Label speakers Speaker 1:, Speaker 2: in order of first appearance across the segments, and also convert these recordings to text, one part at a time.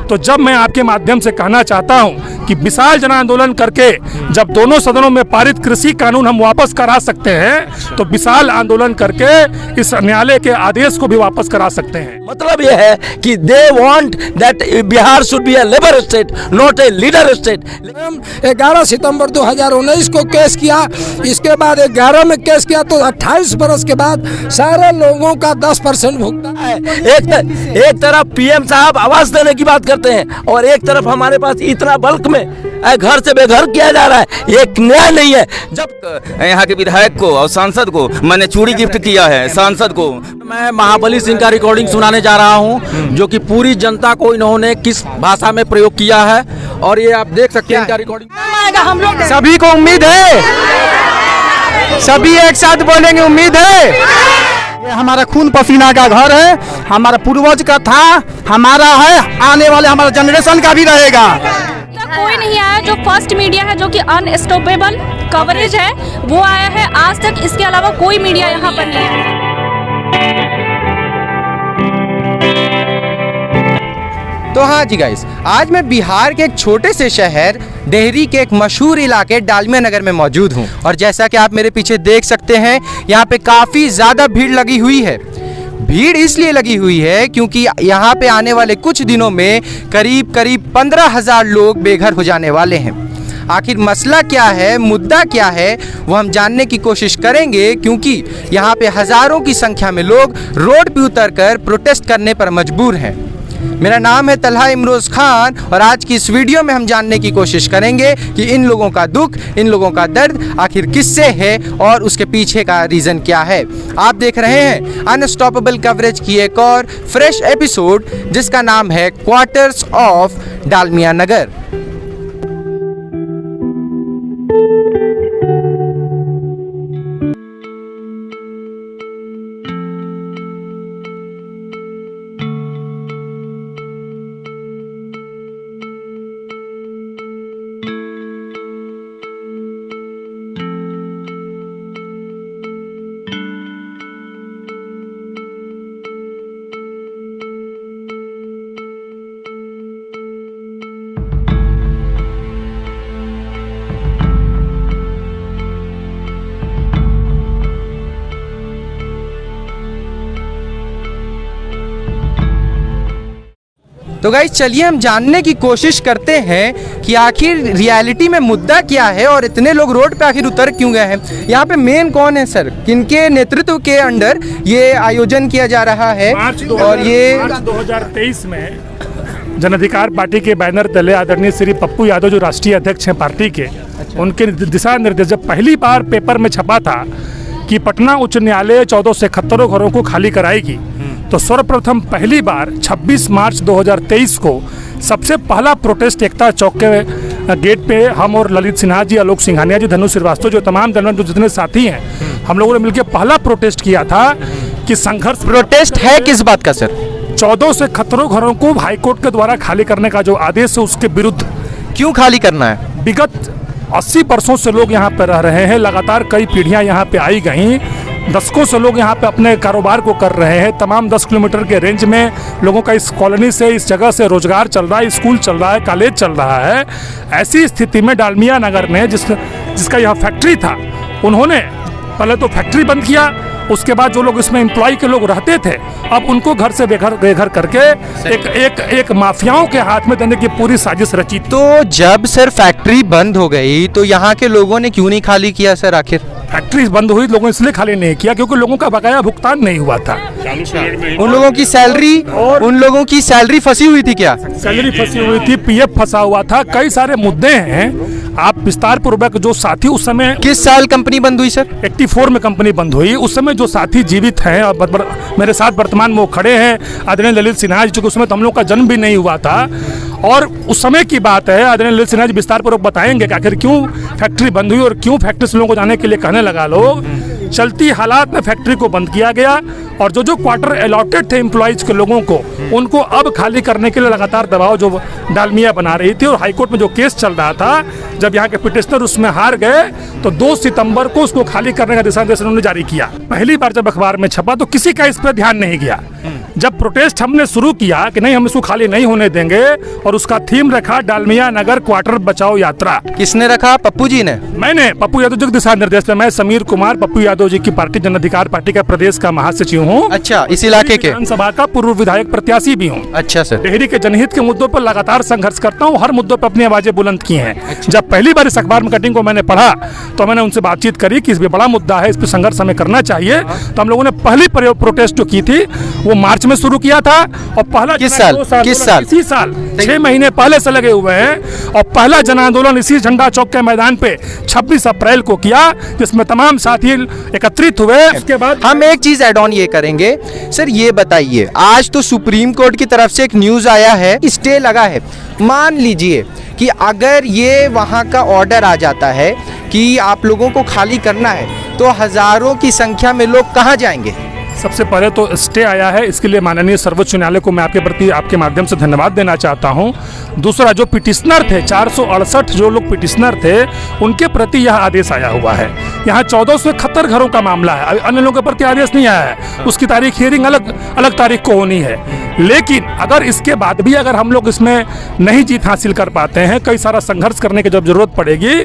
Speaker 1: तो जब मैं आपके माध्यम से कहना चाहता हूं कि विशाल जन आंदोलन करके जब दोनों सदनों में पारित कृषि कानून हम वापस करा सकते हैं, तो विशाल आंदोलन करके इस न्यायालय के आदेश को भी वापस करा सकते हैं।
Speaker 2: मतलब यह है कि they want that Bihar should be a labour state, not a leader state.
Speaker 3: 11 सितंबर 2019 को केस किया, इसके बाद 11 में केस किया, तो 28 बरस के बाद सारे लोगों का 10% भुगतान है।
Speaker 2: एक तरफ पीएम साहब आवास देने की बात करते हैं और एक तरफ हमारे पास इतना बल्क में घर से बेघर किया जा रहा है, ये न्याय नहीं है। जब
Speaker 4: यहाँ के विधायक को और सांसद को मैंने चूड़ी गिफ्ट किया है, सांसद को
Speaker 5: मैं महाबली सिंह का रिकॉर्डिंग सुनाने जा रहा हूँ, जो कि पूरी जनता को इन्होंने किस भाषा में प्रयोग किया है, और ये आप देख सकते हैं इनका रिकॉर्डिंग।
Speaker 6: सभी को उम्मीद है, सभी एक साथ बोलेंगे उम्मीद है। ये हमारा खून पसीना का घर है, हमारा पूर्वज का था, हमारा है, आने वाले हमारा जनरेशन का भी रहेगा।
Speaker 7: कोई नहीं आया। जो फर्स्ट मीडिया है, जो कि अनस्टॉपेबल कवरेज है, वो आया है आज तक। इसके अलावा कोई मीडिया यहाँ पर नहीं है।
Speaker 6: तो हाँ जी गाइस, आज मैं बिहार के एक छोटे से शहर डेहरी के एक मशहूर इलाके डालमिया नगर में मौजूद हूँ, और जैसा कि आप मेरे पीछे देख सकते हैं, यहाँ पे काफ़ी ज़्यादा भीड़ लगी हुई है। भीड़ इसलिए लगी हुई है क्योंकि यहाँ पे आने वाले कुछ दिनों में करीब 15,000 लोग बेघर हो जाने वाले हैं। आखिर मसला क्या है, मुद्दा क्या है, वो हम जानने की कोशिश करेंगे, क्योंकि यहाँ पे हज़ारों की संख्या में लोग रोड पे उतरकर प्रोटेस्ट करने पर मजबूर हैं। मेरा नाम है तलहा इमरोज़ खान, और आज की इस वीडियो में हम जानने की कोशिश करेंगे कि इन लोगों का दुख, इन लोगों का दर्द आखिर किससे है और उसके पीछे का रीज़न क्या है। आप देख रहे हैं अनस्टॉपेबल कवरेज की एक और फ्रेश एपिसोड, जिसका नाम है क्वार्टर्स ऑफ डालमिया नगर। तो गाइस, चलिए हम जानने की कोशिश करते हैं कि आखिर रियलिटी में मुद्दा क्या है और इतने लोग रोड पे आखिर उतर क्यों गए हैं। यहाँ पे मेन कौन है सर, किनके नेतृत्व के अंडर ये आयोजन किया जा रहा है? और ये
Speaker 1: मार्च 2023 में जन अधिकार पार्टी के बैनर तले आदरणीय श्री पप्पू यादव, जो राष्ट्रीय अध्यक्ष हैं पार्टी के, उनके दिशा निर्देश जब पहली बार पेपर में छपा था कि पटना उच्च न्यायालय 14 से 71 घरों को खाली कराएगी, तो सर्वप्रथम पहली बार 26 मार्च 2023 को सबसे पहला प्रोटेस्ट एकता चौक के गेट पे हम और ललित सिन्हा जी, आलोक सिंघानिया जी, धनु श्रीवास्तव, जो तमाम दल जो जितने साथी हैं, हम लोगों ने मिलकर पहला प्रोटेस्ट किया था कि संघर्ष।
Speaker 6: प्रोटेस्ट है किस बात का सर?
Speaker 1: 14 से 71 घरों को हाईकोर्ट के द्वारा खाली करने का जो आदेश है, उसके विरुद्ध।
Speaker 6: क्यों खाली करना है?
Speaker 1: विगत 80 वर्षों से लोग यहाँ पे रह रहे हैं, लगातार कई पीढ़ियाँ यहाँ पे आई गई, दशकों से लोग यहाँ पे अपने कारोबार को कर रहे हैं। तमाम 10 किलोमीटर के रेंज में लोगों का इस कॉलोनी से, इस जगह से रोजगार चल रहा है, स्कूल चल रहा है, कॉलेज चल रहा है। ऐसी स्थिति में डालमिया नगर ने जिसका यह फैक्ट्री था, उन्होंने पहले तो फैक्ट्री बंद किया, उसके बाद जो लोग इसमें एम्प्लॉय के लोग रहते थे, अब उनको घर से बेघर करके एक माफियाओं के हाथ में देने की पूरी साजिश रची।
Speaker 6: तो जब सर फैक्ट्री बंद हो गई तो यहाँ के लोगों ने क्यों नहीं खाली किया सर? आखिर
Speaker 1: फैक्ट्री बंद हुई, लोगों ने इसलिए खाली नहीं किया क्योंकि लोगों का बकाया भुगतान नहीं हुआ था।
Speaker 6: उन लोगों की सैलरी फंसी हुई थी क्या?
Speaker 1: सैलरी फंसी हुई थी, पीएफ फंसा हुआ था, कई सारे मुद्दे हैं। आप विस्तार पूर्वक जो साथी उस समय,
Speaker 6: किस साल कंपनी बंद हुई सर?
Speaker 1: 84 में कंपनी बंद हुई। उस समय जो साथी जीवित हैं और मेरे साथ वर्तमान में वो खड़े हैं, आदरणीय ललित सिन्हा जी, चूंकि उस समय तो हम लोग का जन्म भी नहीं हुआ था, और उस समय की बात है। आदरणीय ललित सिन्हा जी विस्तार पूर्वक बताएंगे कि आखिर क्यों फैक्ट्री बंद हुई और क्यों फैक्ट्री से लोगों को जाने के लिए कहने लगा लोग। चलती हालात में फैक्ट्री को बंद किया गया, और जो क्वार्टर अलॉटेड थे एम्प्लॉइज के लोगों को, उनको अब खाली करने के लिए लगातार दबाव जो डालमिया बना रही थी, और हाईकोर्ट में जो केस चल रहा था, जब यहाँ के पिटिशनर उसमें हार गए, तो 2 सितंबर को उसको खाली करने का दिशा निर्देश उन्होंने जारी किया। पहली बार जब अखबार में छपा तो किसी का इस पर ध्यान नहीं गया। जब प्रोटेस्ट हमने शुरू किया कि नहीं हम इसको खाली नहीं होने देंगे, और उसका थीम रखा डालमिया नगर क्वार्टर बचाओ यात्रा।
Speaker 6: किसने रखा? पप्पू जी ने?
Speaker 1: मैंने, पप्पू यादव जी के दिशा निर्देश पे। मैं समीर कुमार, पप्पू यादव जी की पार्टी जन अधिकार पार्टी का प्रदेश का महासचिव हूँ।
Speaker 6: अच्छा, इस इलाके के?
Speaker 1: विधानसभा का पूर्व विधायक प्रत्याशी भी हूँ।
Speaker 6: अच्छा सर।
Speaker 1: डेहरी के जनहित के मुद्दों पर लगातार संघर्ष करता हूँ, हर मुद्दों पर अपनी आवाजें बुलंद की हैं। जब पहली बार इस अखबार में कटिंग को मैंने पढ़ा तो मैंने उनसे बातचीत करी कि इस बड़ा मुद्दा है, इस पर संघर्ष हमें करना चाहिए। तो हम लोगों ने पहली प्रोटेस्ट जो की थी वो मार्च में शुरू किया था, और पहला
Speaker 6: किस साल?
Speaker 1: इसी साल 6 महीने पहले से लगे हुए हैं, और पहला जन आंदोलन इसी झंडा चौक के मैदान पे 26 अप्रैल को किया, जिसमें तमाम साथी एकत्रित हुए। उसके बाद
Speaker 6: हम एक चीज ऐड ऑन ये करेंगे सर, ये बताइए, आज तो सुप्रीम कोर्ट की तरफ से एक न्यूज आया है, स्टे लगा है। मान लीजिए कि अगर ये वहाँ का ऑर्डर आ जाता है कि आप लोगों को खाली करना है, तो हजारों की संख्या में लोग कहाँ जाएंगे?
Speaker 1: सबसे पहले तो स्टे आया है, इसके लिए माननीय सर्वोच्च न्यायालय को मैं आपके प्रति आपके माध्यम से धन्यवाद देना चाहता हूं। दूसरा, जो पिटिशनर थे 468 जो लोग पिटिशनर थे, उनके प्रति यह आदेश आया हुआ है। यहाँ 1471 घरों का मामला है, अन्य लोगों के प्रति आदेश नहीं आया है। उसकी तारीख हियरिंग अलग तारीख को होनी है। लेकिन अगर इसके बाद भी अगर हम लोग इसमें नहीं जीत हासिल कर पाते हैं, कई सारा संघर्ष करने की जब जरूरत पड़ेगी,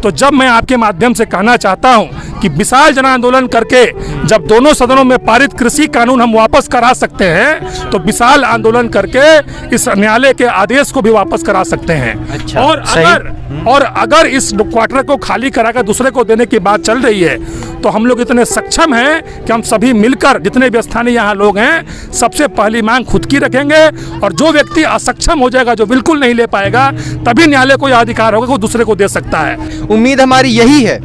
Speaker 1: तो जब मैं आपके माध्यम से कहना चाहता हूं कि विशाल जन आंदोलन करके जब दोनों सदनों में पारित कृषि कानून हम वापस करा सकते हैं, तो विशाल आंदोलन करके इस न्यायालय के आदेश को भी वापस करा सकते हैं।
Speaker 6: अच्छा,
Speaker 1: और अगर इस क्वार्टर को खाली कराकर दूसरे को देने की बात चल रही है, तो हम लोग इतने सक्षम हैं कि हम सभी मिलकर, जितने भी स्थानीय यहाँ लोग हैं, सबसे पहली मांग खुद की रखेंगे, और जो व्यक्ति असक्षम हो जाएगा, जो बिल्कुल नहीं ले पाएगा, तभी न्यायालय को यह अधिकार होगा कि वो दूसरे को दे सकता है।
Speaker 6: उम्मीद हमारी यही है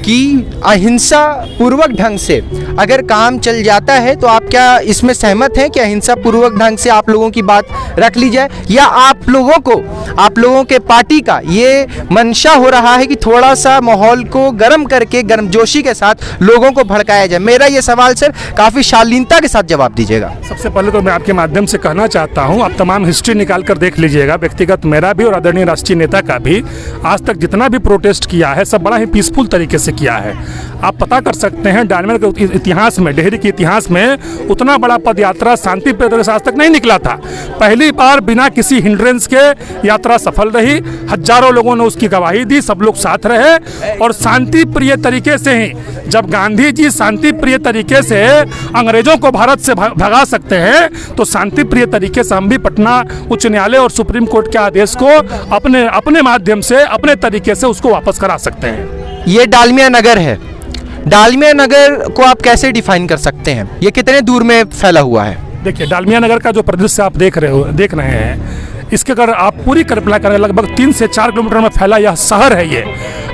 Speaker 6: कि अहिंसा पूर्वक ढंग से अगर काम चल जाता है, तो आप क्या इसमें सहमत हैं कि अहिंसा पूर्वक ढंग से आप लोगों की बात रख ली जाए, या आप लोगों के पार्टी का ये मंशा हो रहा है कि थोड़ा सा माहौल को गर्म करके गर्मजोशी के साथ लोगों को भड़काया जाए? मेरा ये सवाल सर काफ़ी शालीनता के साथ जवाब दीजिएगा।
Speaker 1: सबसे पहले तो मैं आपके माध्यम से कहना चाहता हूं, आप तमाम हिस्ट्री निकाल कर देख लीजिएगा, व्यक्तिगत मेरा भी और आदरणीय राष्ट्रीय नेता का भी। आज तक जितना भी प्रोटेस्ट किया है, सब बड़ा ही पीसफुल तरीके से किया है। आप पता कर सकते हैं डायमंड के इतिहास में, डेहरी के इतिहास में उतना बड़ा पद यात्रा शांति तरीके से आज तक नहीं निकला था। पहली बार बिना किसी हिंड्रेंस के यात्रा सफल रही, हजारों लोगों ने उसकी गवाही दी, सब लोग साथ रहे, और शांति प्रिय तरीके से ही, जब गांधी जी शांति प्रिय तरीके से अंग्रेजों को भारत से भगा सकते हैं, तो शांति प्रिय तरीके से हम भी पटना उच्च न्यायालय और सुप्रीम कोर्ट के आदेश को अपने माध्यम से, अपने तरीके से उसको वापस करा सकते हैं।
Speaker 6: ये डालमिया नगर है, डालमिया नगर को आप कैसे डिफाइन कर सकते हैं? ये कितने दूर में फैला हुआ है?
Speaker 1: देखिए, डालमिया नगर का जो परिदृश्य आप देख रहे हैं, इसके अगर आप पूरी कल्पना करें, लगभग 3 से 4 किलोमीटर में फैला यह शहर है। ये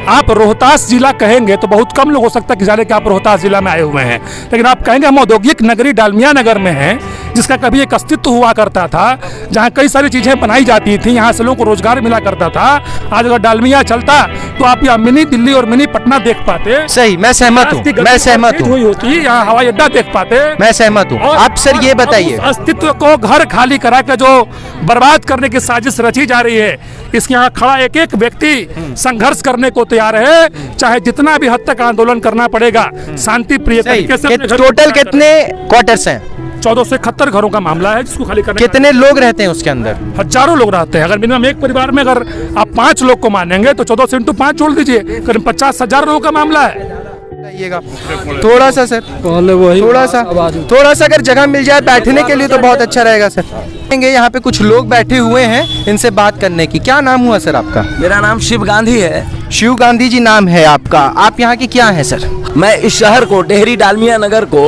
Speaker 1: आप रोहतास जिला कहेंगे तो बहुत कम लोग हो सकता है कि जाने कि आप रोहतास जिला में आए हुए हैं, लेकिन आप कहेंगे हम औद्योगिक नगरी डालमिया नगर में हैं, जिसका कभी एक अस्तित्व हुआ करता था, जहाँ कई सारी चीज़ें बनाई जाती थी, यहाँ से लोगों को रोजगार मिला करता था। आज अगर डालमिया चलता तो आप यहाँ मिनी दिल्ली और मिनी पटना देख पाते।
Speaker 6: सही, मैं सहमत हूँ,
Speaker 1: हुई होती, यहाँ हवाई अड्डा देख पाते।
Speaker 6: मैं सहमत हूँ। आप सर ये बताइए,
Speaker 1: अस्तित्व को घर खाली करा के जो बर्बाद करने की साजिश रची जा रही है, इसके यहाँ खड़ा एक एक व्यक्ति संघर्ष करने को तैयार है, चाहे जितना भी हद तक आंदोलन करना पड़ेगा, शांति प्रिय तरीके से।
Speaker 6: टोटल कितने क्वार्टर्स हैं?
Speaker 1: 1471 घरों का मामला है, जिसको खाली करने।
Speaker 6: कितने लोग रहते हैं उसके अंदर?
Speaker 1: हजारों लोग रहते हैं। अगर मिनिमम एक परिवार में अगर आप 5 लोग को मानेंगे तो 14 से इंटू 5 जोड़ दीजिए, करीब 50,000 लोगों का मामला है।
Speaker 6: थोड़ा सा सर, थोड़ा सा अगर जगह मिल जाए बैठने के लिए तो बहुत अच्छा रहेगा सर। यहाँ पे कुछ लोग बैठे हुए हैं, इनसे बात करने की। क्या नाम हुआ सर आपका?
Speaker 2: मेरा नाम शिव गांधी है।
Speaker 6: शिव गांधी जी नाम है आपका। आप यहाँ के क्या हैं सर?
Speaker 2: मैं इस शहर को, डेहरी डालमिया नगर को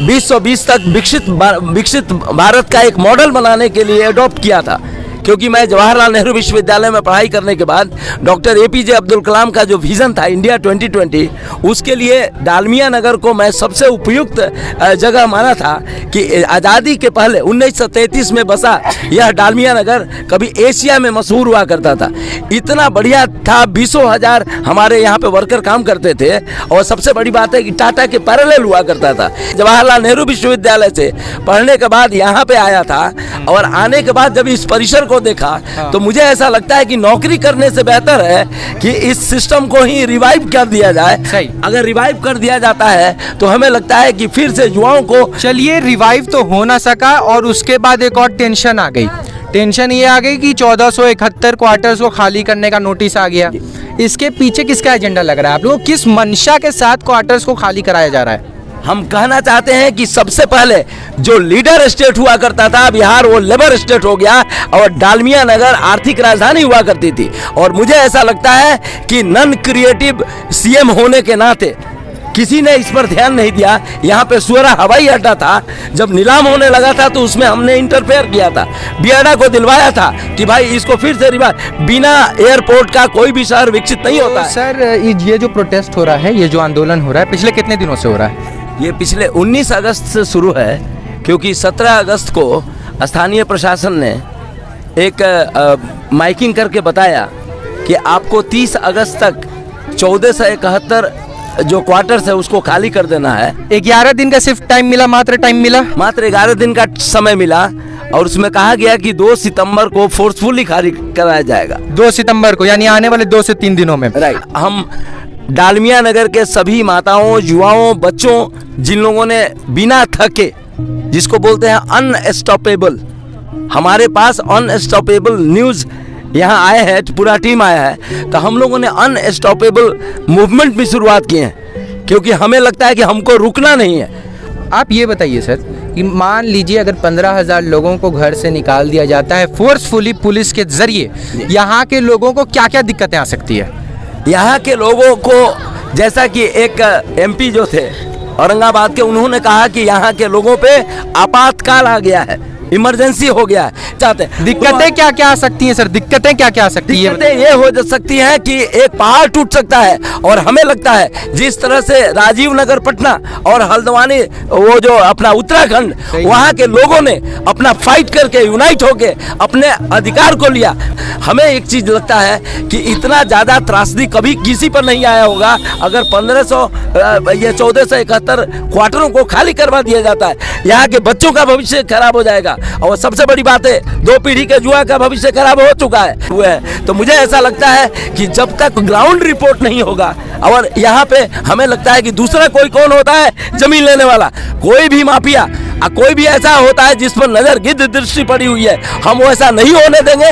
Speaker 2: 2020 तक विकसित भारत का एक मॉडल बनाने के लिए अडॉप्ट किया था, क्योंकि मैं जवाहरलाल नेहरू विश्वविद्यालय में पढ़ाई करने के बाद डॉक्टर APJ अब्दुल कलाम का जो विज़न था इंडिया 2020, उसके लिए डालमिया नगर को मैं सबसे उपयुक्त जगह माना था कि आज़ादी के पहले 1933 में बसा यह डालमिया नगर कभी एशिया में मशहूर हुआ करता था। इतना बढ़िया था, 20,000 हमारे यहाँ पे वर्कर काम करते थे, और सबसे बड़ी बात है कि टाटा के पैरेलल हुआ करता था। जवाहरलाल नेहरू विश्वविद्यालय से पढ़ने के बाद यहाँ पे आया था, और आने के बाद जब इस परिसर को को देखा तो मुझे ऐसा लगता है कि नौकरी करने से बेहतर है कि इस सिस्टम को ही रिवाइव कर दिया जाए।
Speaker 6: सही।
Speaker 2: अगर रिवाइव कर दिया जाता है तो हमें लगता है कि फिर से युवाओं को
Speaker 6: चलिए, रिवाइव तो हो ना सका और उसके बाद एक और टेंशन आ गई। टेंशन ये आ गई कि 1471 क्वार्टर्स को खाली करने का नोटिस आ गया। इसके पीछे किसका एजेंडा लग रहा है आप लोगों को? किस मंशा के साथ क्वार्टर्स को खाली कराया जा रहा है?
Speaker 2: हम कहना चाहते हैं कि सबसे पहले जो लीडर स्टेट हुआ करता था बिहार, वो लेबर स्टेट हो गया और डालमिया नगर आर्थिक राजधानी हुआ करती थी। और मुझे ऐसा लगता है कि नॉन क्रिएटिव सीएम होने के नाते किसी ने इस पर ध्यान नहीं दिया। यहाँ पे सुअरा हवाई अड्डा था, जब नीलाम होने लगा था तो उसमें हमने इंटरफेयर किया था, बियाडा को दिलवाया था कि भाई इसको फिर से बिना एयरपोर्ट का कोई भी शहर विकसित नहीं होता है।
Speaker 6: सर, ये जो प्रोटेस्ट हो रहा है, ये जो आंदोलन हो रहा है, पिछले कितने दिनों से हो रहा है?
Speaker 2: ये पिछले 19 अगस्त से शुरू है, क्योंकि 17 अगस्त को स्थानीय प्रशासन ने एक माइकिंग करके बताया कि आपको 30 अगस्त तक 1471 जो क्वार्टर्स है उसको खाली कर देना है।
Speaker 6: 11 दिन का सिर्फ टाइम मिला, मात्र टाइम मिला,
Speaker 2: मात्र 11 दिन का समय मिला और उसमें कहा गया कि 2 सितंबर को फोर्सफुली खाली कराया जाएगा।
Speaker 6: 2 सितंबर को, यानी आने वाले 2 से 3 दिनों में।
Speaker 2: राइट। हम डालमिया नगर के सभी माताओं, युवाओं, बच्चों, जिन लोगों ने बिना थके, जिसको बोलते हैं अनस्टॉपेबल, हमारे पास अनस्टॉपेबल न्यूज़ यहाँ आए हैं, पूरा टीम आया है, तो हम लोगों ने अनस्टॉपेबल मूवमेंट भी शुरुआत किए हैं, क्योंकि हमें लगता है कि हमको रुकना नहीं है।
Speaker 6: आप ये बताइए सर कि मान लीजिए अगर 15,000 लोगों को घर से निकाल दिया जाता है फोर्सफुली पुलिस के जरिए, यहाँ के लोगों को क्या क्या दिक्कतें आ सकती है?
Speaker 2: यहाँ के लोगों को, जैसा कि एक एमपी जो थे औरंगाबाद के, उन्होंने कहा कि यहाँ के लोगों पे आपातकाल आ गया है, इमरजेंसी हो गया है। चाहते हैं
Speaker 6: दिक्कतें क्या क्या आ सकती हैं सर? दिक्कतें क्या क्या आ सकती है?
Speaker 2: दिक्कतें ये हो सकती हैं कि एक पहाड़ टूट सकता है। और हमें लगता है जिस तरह से राजीव नगर पटना और हल्द्वानी, वो जो अपना उत्तराखंड, वहाँ के लोगों ने अपना फाइट करके यूनाइट होके अपने अधिकार को लिया। हमें एक चीज लगता है कि इतना ज्यादा त्रासदी कभी किसी पर नहीं आया होगा अगर 1471 क्वार्टरों को खाली करवा दिया जाता है। यहाँ के बच्चों का भविष्य खराब हो जाएगा और सबसे बड़ी बात है 2 पीढ़ी के युवा का भविष्य खराब हो चुका है। तो मुझे ऐसा लगता है कि जब तक ग्राउंड रिपोर्ट नहीं होगा, और यहाँ पे हमें लगता है कि दूसरा कोई कौन होता है, जमीन लेने वाला, कोई भी माफिया, कोई भी ऐसा होता है जिस पर नजर गिद्ध दृष्टि पड़ी हुई है, हम वैसा नहीं होने देंगे।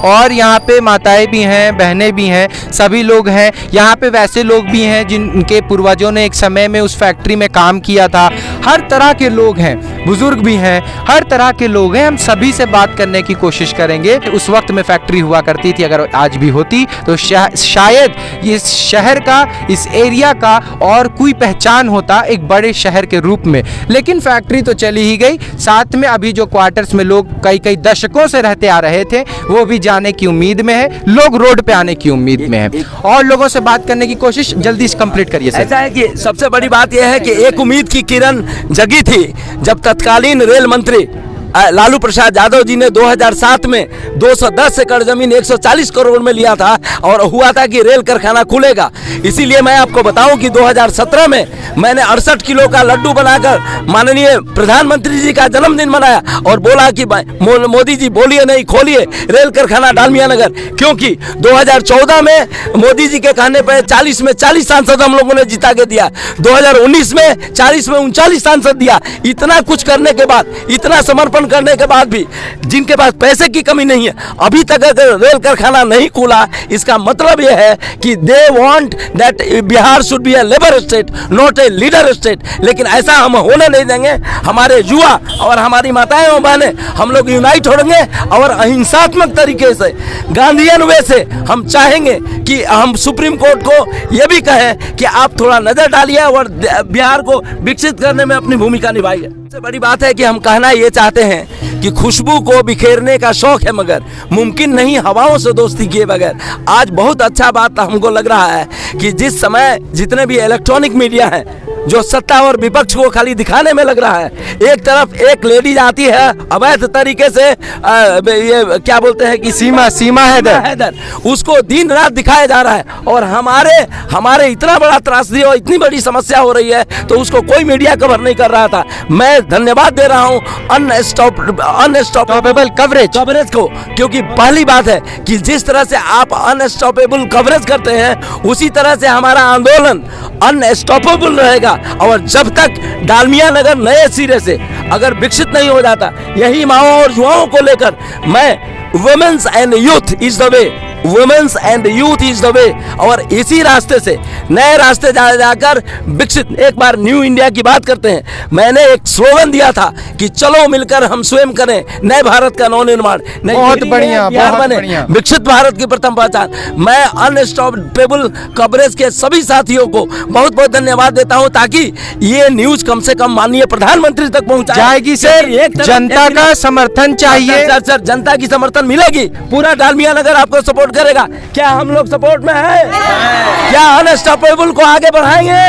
Speaker 6: और यहाँ पे माताएं भी हैं, बहनें भी हैं, सभी लोग हैं। यहाँ पे वैसे लोग भी हैं जिनके पूर्वजों ने एक समय में उस फैक्ट्री में काम किया था। हर तरह के लोग हैं, बुजुर्ग भी हैं, हर तरह के लोग हैं। हम सभी से बात करने की कोशिश करेंगे। उस वक्त में फैक्ट्री हुआ करती थी, अगर आज भी होती तो शायद इस शहर का, इस एरिया का और कोई पहचान होता एक बड़े शहर के रूप में। लेकिन फैक्ट्री तो चली ही गई, साथ में अभी जो क्वार्टर्स में लोग कई दशकों से रहते आ रहे थे वो भी जाने की उम्मीद में है, लोग रोड पे आने की उम्मीद में है। और लोगों से बात करने की कोशिश जल्दी से कंप्लीट करिए सर।
Speaker 2: ऐसा है कि सबसे बड़ी बात यह है कि एक उम्मीद की किरण जगी थी जब तत्कालीन रेल मंत्री लालू प्रसाद यादव जी ने 2007 में 210 एकड़ जमीन 140 करोड़ में लिया था और हुआ था कि रेल कारखाना खुलेगा। इसीलिए मैं आपको बताऊं कि 2017 में मैंने 68 किलो का लड्डू बनाकर माननीय प्रधानमंत्री जी का जन्मदिन मनाया और बोला कि मोदी जी बोलिए नहीं, खोलिए रेल कारखाना डालमिया नगर, क्योंकि 2014 में मोदी जी के कहने पर 40 में 40 सांसद हम लोगों ने जिता के दिया, 2019 में 40 में 39 सांसद दिया। इतना कुछ करने के बाद, इतना समर्पण करने के बाद भी जिनके पास पैसे की कमी नहीं है, अभी तक अगर रेल कारखाना नहीं खुला, इसका मतलब यह है कि they want that Bihar should be a labour state, not a leader state. लेकिन ऐसा हम होने नहीं देंगे। हमारे युवा और हमारी माताएं और बहनें, हम लोग यूनाइट होंगे और अहिंसात्मक तरीके से, गांधीयन वे से हम चाहेंगे कि हम सुप्रीम कोर्ट को यह भी कहें कि आप थोड़ा नजर डालिए और बिहार को विकसित करने में अपनी भूमिका निभाइए। सबसे बड़ी बात है कि हम कहना ये चाहते हैं कि खुशबू को बिखेरने का शौक है मगर मुमकिन नहीं हवाओं से दोस्ती किए बगैर। आज बहुत अच्छा बात हमको लग रहा है कि जिस समय जितने भी इलेक्ट्रॉनिक मीडिया हैं जो सत्ता और विपक्ष को खाली दिखाने में लग रहा है। एक तरफ एक लेडीज आती है अवैध तरीके से ये क्या बोलते हैं कि
Speaker 6: सीमा हैदर,
Speaker 2: उसको दिन रात दिखाया जा रहा है, और हमारे इतना बड़ा त्रासदी और इतनी बड़ी समस्या हो रही है तो उसको कोई मीडिया कवर नहीं कर रहा था। मैं धन्यवाद दे रहा हूँ अनस्टॉपेबल कवरेज को, क्योंकि पहली बात है कि जिस तरह से आप अनस्टॉपेबल कवरेज करते हैं उसी तरह से हमारा आंदोलन अनस्टॉपेबल रहेगा। और जब तक डालमिया नगर नए सिरे से अगर विकसित नहीं हो जाता, यही माओ और युवाओं को लेकर मैं women's and youth is the way, women's and youth is the way, और इसी रास्ते से नए रास्ते जाकर विकसित एक बार न्यू इंडिया की बात करते हैं। मैंने एक स्लोगन दिया था कि चलो मिलकर हम स्वयं करें नए भारत का नवनिर्माण,
Speaker 6: बहुत बढ़िया, बहुत बढ़िया।
Speaker 2: विकसित भारत की प्रथम पहचान। मैं अनस्टॉपेबल कवरेज के सभी साथियों को बहुत बहुत धन्यवाद देता हूं, ताकि ये न्यूज कम से कम माननीय प्रधानमंत्री तक पहुंच
Speaker 6: जाएगी। सर, जनता का समर्थन चाहिए।
Speaker 2: सर, जनता की समर्थन मिलेगी, पूरा डालमिया नगर आपको सपोर्ट करेगा। क्या हम लोग सपोर्ट में हैं? क्या अनस्टॉपेबल को आगे बढ़ाएंगे?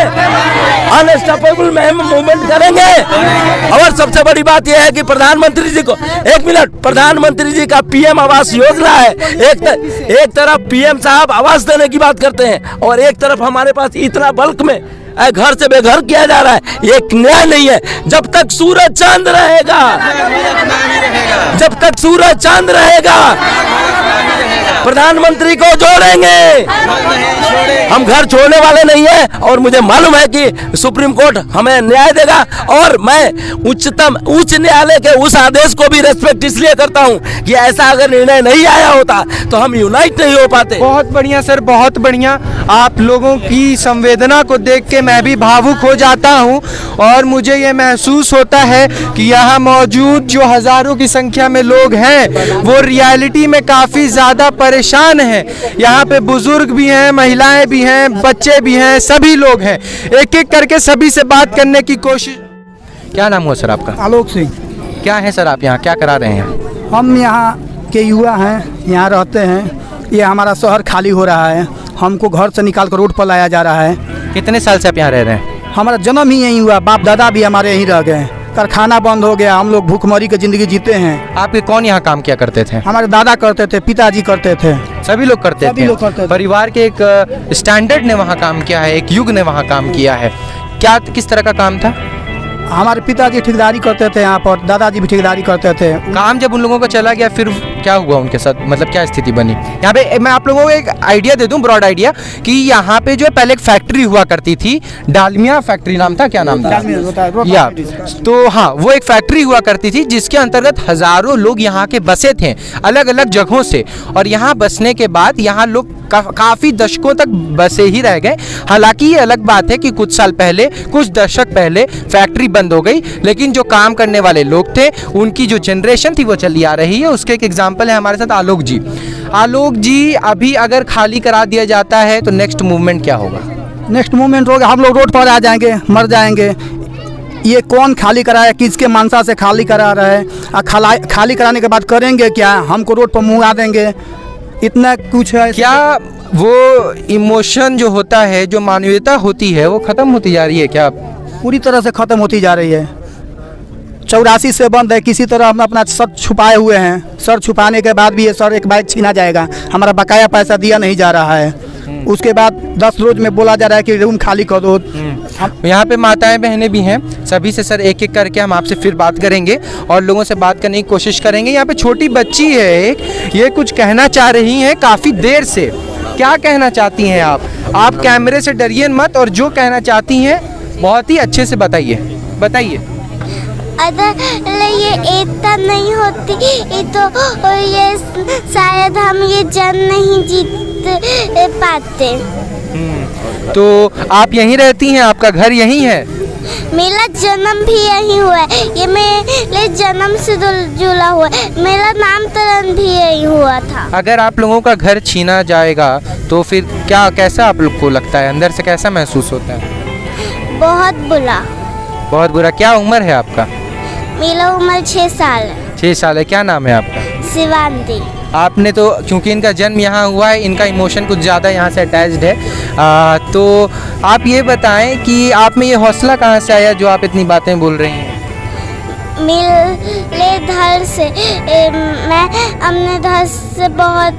Speaker 2: अनस्टॉपेबल में हम मूवमेंट करेंगे। और सबसे बड़ी बात यह है कि प्रधानमंत्री जी को, एक मिनट, प्रधानमंत्री जी का पीएम आवास योजना है। एक तरफ पीएम साहब आवास देने की बात करते हैं और एक तरफ हमारे पास इतना बल्क में घर से बेघर किया जा रहा है। ये न्याय नहीं है। जब तक सूरज चांद रहेगा, जब तक सूरज चांद रहेगा, प्रधानमंत्री को जोड़ेंगे, हम घर छोड़ने वाले नहीं है। और मुझे मालूम है कि सुप्रीम कोर्ट हमें न्याय देगा, और मैं उच्च न्यायालय के उस आदेश को भी रेस्पेक्ट इसलिए करता हूं कि ऐसा अगर निर्णय नहीं आया होता तो हम यूनाइट नहीं हो पाते।
Speaker 6: बहुत बढ़िया सर, बहुत बढ़िया। आप लोगों की संवेदना को देख के मैं भी भावुक हो जाता हूं, और मुझे ये महसूस होता है कि यहाँ मौजूद जो हजारों की संख्या में लोग हैं वो रियलिटी में काफ़ी ज़्यादा परेशान हैं। यहाँ पे बुजुर्ग भी हैं, महिलाएं भी हैं, बच्चे भी हैं, सभी लोग हैं। एक एक करके सभी से बात करने की कोशिश। क्या नाम हुआ सर आपका?
Speaker 8: आलोक सिंह।
Speaker 6: क्या है सर, आप यहाँ क्या करा रहे हैं?
Speaker 8: हम यहाँ के युवा हैं, यहाँ रहते हैं। ये हमारा शहर खाली हो रहा है, हमको घर से निकाल कर रोड पर लाया जा रहा है।
Speaker 6: कितने साल से आप यहाँ रह रहे हैं?
Speaker 8: हमारा जन्म ही यहीं हुआ, बाप दादा भी हमारे यहीं रह गए। कारखाना बंद हो गया, हम लोग भूखमरी की जिंदगी जीते हैं।
Speaker 6: आपके कौन यहाँ काम किया करते थे?
Speaker 8: हमारे दादा करते थे, पिताजी करते थे,
Speaker 6: सभी लोग करते
Speaker 8: सभी
Speaker 6: थे।
Speaker 8: लोग करते थे।
Speaker 6: परिवार के एक स्टैंडर्ड ने वहाँ काम किया है, एक युग ने वहाँ काम किया है। क्या किस तरह का काम था?
Speaker 8: हमारे पिताजी ठेकेदारी करते थे यहाँ पर, दादाजी भी ठेकेदारी करते थे।
Speaker 6: काम जब उन लोगों का चला गया फिर क्या हुआ उनके साथ, मतलब क्या स्थिति बनी? यहाँ पे मैं आप लोगों को एक आइडिया दे दूं, ब्रॉड आइडिया, कि यहाँ पे जो है पहले एक फैक्ट्री हुआ करती थी, डालमिया फैक्ट्री नाम था, क्या नाम था? या तो हाँ, वो एक फैक्ट्री हुआ करती थी जिसके अंतर्गत हजारों लोग यहाँ के बसे थे अलग अलग जगहों से, और यहाँ बसने के बाद यहाँ लोग काफ़ी दशकों तक बसे ही रह गए। हालांकि ये अलग बात है कि कुछ साल पहले, कुछ दशक पहले फैक्ट्री बंद हो गई, लेकिन जो काम करने वाले लोग थे उनकी जो जनरेशन थी वो चली आ रही है। उसके एक एग्जाम्पल है हमारे साथ आलोक जी। आलोक जी, अभी अगर खाली करा दिया जाता है तो नेक्स्ट मूवमेंट क्या होगा?
Speaker 8: नेक्स्ट मूवमेंट होगा, हम लोग रोड पर आ जाएंगे, मर जाएंगे। ये कौन खाली करा है, किसके मानसा से खाली करा रहा है, खाली कराने के बाद करेंगे क्या? हमको रोड पर मुँह आ देंगे, इतना कुछ है।
Speaker 6: क्या वो इमोशन जो होता है, जो मानवीयता होती है, वो खत्म होती जा रही है क्या?
Speaker 8: पूरी तरह से ख़त्म होती जा रही है। 84 से बंद है, किसी तरह हम अपना सर छुपाए हुए हैं। सर छुपाने के बाद भी ये सर एक बाइक छीना जाएगा, हमारा बकाया पैसा दिया नहीं जा रहा है। उसके बाद 10 रोज में बोला जा रहा है कि रूम खाली कर दो।
Speaker 6: यहाँ पे माताएं बहनें भी हैं, सभी से सर एक एक करके हम आपसे फिर बात करेंगे और लोगों से बात करने की कोशिश करेंगे। यहाँ पे छोटी बच्ची है एक, ये कुछ कहना चाह रही हैं काफ़ी देर से। क्या कहना चाहती हैं आप कैमरे से डरिए मत, और जो कहना चाहती हैं बहुत ही अच्छे से बताइए।
Speaker 9: अगर ये एकता नहीं होती तो ये शायद हम ये जंग नहीं जीत पाते।
Speaker 6: तो आप यहीं रहती हैं, आपका घर यहीं है?
Speaker 9: मेरा जन्म भी यहीं हुआ है, ये मेरे जन्म से जुड़ा हुआ है। मेरा नामकरण भी यहीं हुआ था।
Speaker 6: अगर आप लोगों का घर छीना जाएगा तो फिर क्या, कैसा आप लोग को लगता है, अंदर से कैसा महसूस होता है?
Speaker 9: बहुत बुरा।
Speaker 6: बहुत बुरा। क्या उम्र है आपका?
Speaker 9: मेरा उम्र 6 साल है।
Speaker 6: 6 साल है। क्या नाम है आपका?
Speaker 9: शिवांती।
Speaker 6: आपने तो क्योंकि इनका जन्म यहाँ हुआ है, इनका इमोशन कुछ ज़्यादा यहाँ से अटैच्ड है। तो आप ये बताएं कि आप में ये हौसला कहाँ से आया जो आप इतनी बातें बोल रही हैं?
Speaker 9: मिले धर से मैं अपने धर से बहुत